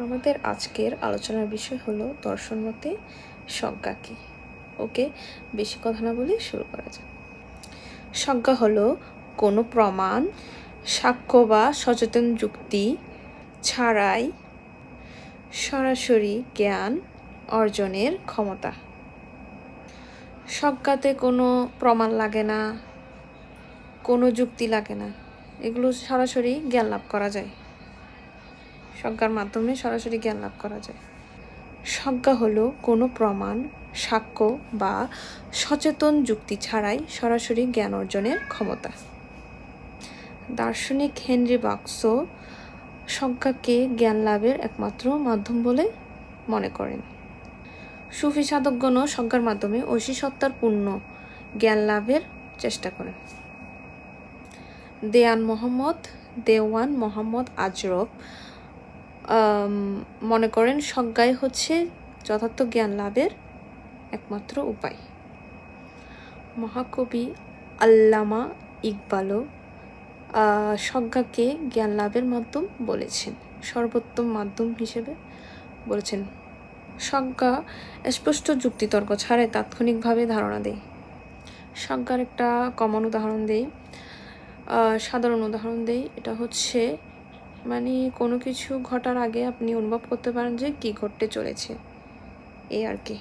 আমাদের আজকের আলোচনার বিষয় হলো দর্শন মতে স্বজ্ঞা কী। ওকে, বেশি কথা না বলে শুরু করা যাক। স্বজ্ঞা হলো কোনো প্রমাণ, সাক্ষ্য বা সচেতন যুক্তি ছাড়াই সরাসরি জ্ঞান অর্জনের ক্ষমতা। স্বজ্ঞাতে কোনো প্রমাণ লাগে না, কোনো যুক্তি লাগে না, এগুলো সরাসরি জ্ঞান লাভ করা যায়। স্বজ্ঞার মাধ্যমে সরাসরি জ্ঞান লাভ করা যায়। স্বজ্ঞা হলো কোনো প্রমাণ, সাক্ষ্য বা সচেতন যুক্তি ছাড়াই সরাসরি জ্ঞান অর্জনের ক্ষমতা। দার্শনিক হেনরি বাক্সো স্বজ্ঞাকে জ্ঞান লাভের একমাত্র মাধ্যম বলে মনে করেন। সুফি সাধকগণও স্বজ্ঞার মাধ্যমে ঐশী সত্তার পূর্ণ জ্ঞান লাভের চেষ্টা করেন। দেওয়ান মোহাম্মদ আজরফ মনে করেন স্বজ্ঞাই হচ্ছে যথার্থ জ্ঞান লাভের একমাত্র উপায়। মহাকবি আল্লামা ইকবালও স্বজ্ঞাকে জ্ঞান লাভের মাধ্যম বলেছেন, সর্বোত্তম মাধ্যম হিসেবে বলেছেন। স্বজ্ঞা স্পষ্ট যুক্তিতর্ক ছাড়াই তাৎক্ষণিকভাবে ধারণা দেয়। স্বজ্ঞার একটা কমন উদাহরণ দেই, সাধারণ উদাহরণ দেই। এটা হচ্ছে মানে কোনো কিছু ঘটার আগে আপনি অনুভব করতে পারেন যে কী ঘটতে চলেছে, এই আর কি।